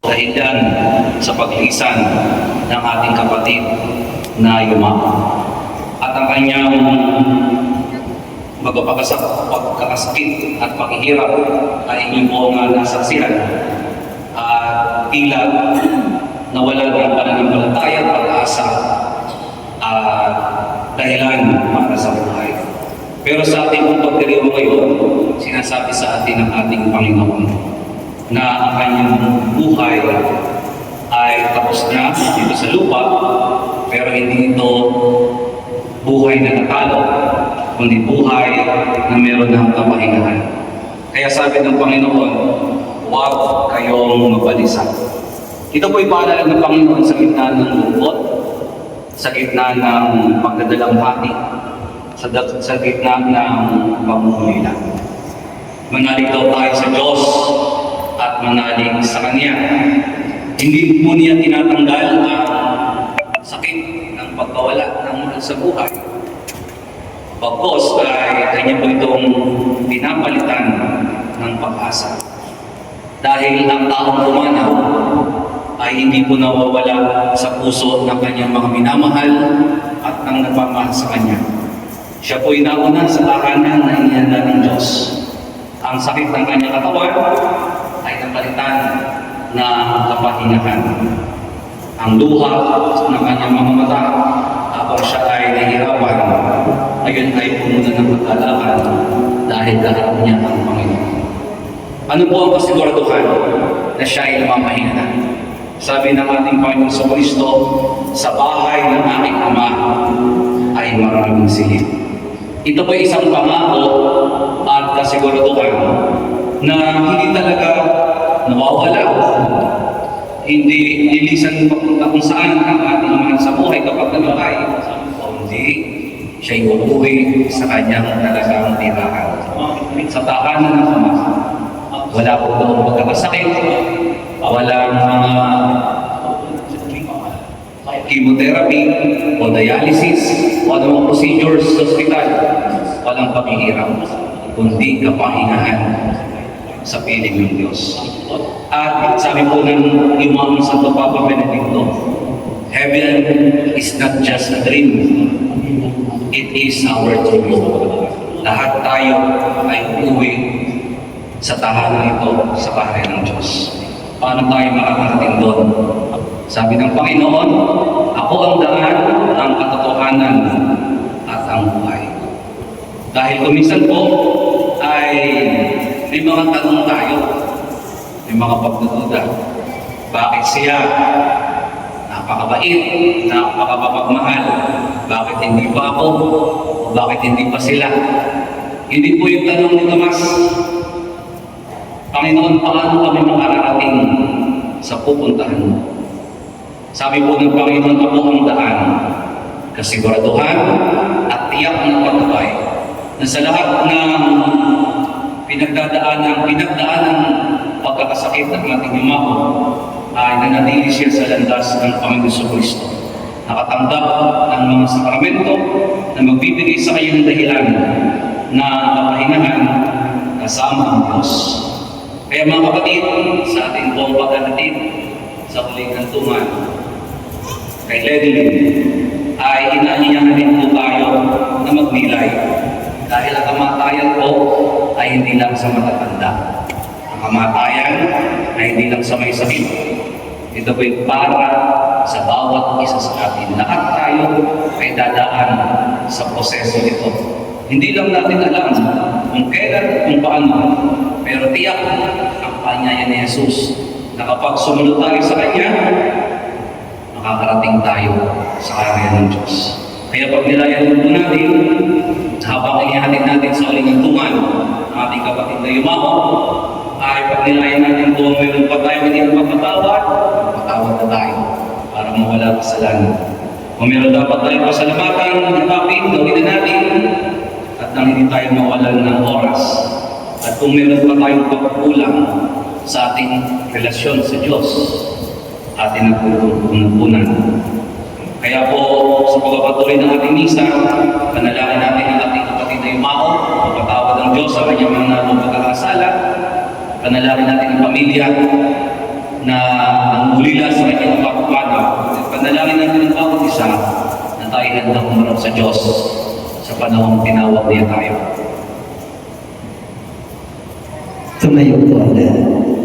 dahilan sa paglisan ng ating kapatid na Yumao. At ang kanyang pagkakasakit at paghihirap ay inyong po nga nasaksihan at tila nawala ng pananampalataya at pag-asa at dahilan para sa buhay. Pero sa ating pong pagdiriwa ngayon, sinasabi sa atin ng ating Panginoon na ang kanyang buhay ay tapos na dito sa lupa, pero hindi ito buhay na natalo, kundi buhay na meron ng kapahingahan. Kaya sabi ng Panginoon, huwag kayong mabalisa. Ito po'y paalala ng Panginoon sa gitna ng lungkot, sa gitna ng pagdadalamhati, sa gitna ng pamumulila. Manalig daw tayo sa Diyos at manalig sa Kanya. Hindi po niya tinatanggal ang sakit ng pagkawala ng mahal sa buhay. Pagkos ay kanya po itong pinapalitan ng pag-asa. Dahil ang taong pumanaw ay hindi po nawawala sa puso ng kanyang mga minamahal at ng nagmamahal sa kanya. Siya po'y nauna sa tahanan na inihanda ng Diyos. Ang sakit ng kanyang katawan ay napalitan na kapahingahan. Ang luha ng kanyang mga mata habang siya ay nahihirapan, ngayon ay pumunta ng pagkalakan dahil kaharap niya ang Panginoon. Ano po ang kasiguraduhan na siya ay namamahingahan? Sabi ng ating Panginoon sa Kristo, sa bahay ng aking Ama ay maraming silid. Ito po isang pangako at kasiguraduhan na hindi talaga nawawala. Hindi lilisan papunta kung saan ang ating mahal sa buhay kapag namatay. Kundi siya'y uuwi sa kanyang talagang tirahan. Sa tahanan ng Ama. Wala po doon pagkakasakit, walang mga chemotherapy o dialysis o anumang procedures sa ospital. Walang paghihirap, kundi kapahingahan sa piling ng Diyos. At sabi po ng Imam Santo Papa Benedicto, heaven is not just a dream, it is our dream. Lahat tayo ay uuwi sa tahanan ito, sa bahay ng Diyos. Paano tayo makakarating doon? Sabi ng Panginoon, ako ang daan, ang katotohanan, at ang buhay. Dahil kuminsan po ay may mga tanong tayo, may mga pagdududa. Bakit siya napakabait, napakapagmahal? Bakit hindi pa ako? O bakit hindi pa sila? Hindi po yung tanong ni Tomas, Panginoon, paano kami makarating sa pupuntahan mo? Sabi po ng Panginoon, ako ang daan, kasiguraduhan at tiyak na patnubay na sa lahat ng pinagdaanan pagkakasakit ng ating Yumao ay nanatili siya sa landas ng Panginoon Kristo. Nakatanggap ng mga sakramento na magbibigay sa kanya ng dahilan na kapahingahan kasama ang Diyos. Kaya mga kapatid, sa ating buong paghahatid sa huling kantungan, kay Ledley, ay inaanyayahan din po tayo na magnilay. Dahil ang kamatayan po ay hindi lang sa matatanda. Ang kamatayan ay hindi lang sa may sakit. Ito po yung para sa bawat isa sa atin. Lahat tayo ay dadaan sa proseso nito. Hindi lang natin alam kung kailan, kung paano, pero tiyak ang paanyaya ni Jesus na kapag sumunod tayo sa Kanya, makakarating tayo sa karamihan ng Diyos. Kaya pag nilayan po natin, habang ihahatid natin sa uling tungan ng ating kapatid na Yumao, ay pag nilayan natin kung mayroon pa tayo hindi na magpatawad, magpatawad na tayo para mawala kasalanan. Kung mayroon dapat tayo pasalamatan, napapin, gawin na natin at nang hindi tayo mawalan ng oras. At kung mayroon pa tayong pagkukulang sa ating relasyon sa Diyos, ating nagpupunan. Kaya po, sa pagpapatuloy ng ating misa, panalangin natin ang ating kapatid na Yumao, magpatawad ng Diyos sa kanyang mga pagkakasala. Panalangin natin ang pamilya, na ang ulila sa kanyang pagpapala. Panalangin natin ang bawat isa na tayo handang umarap sa Diyos sa panahong tinawag niya tayo. Tumayo po agad.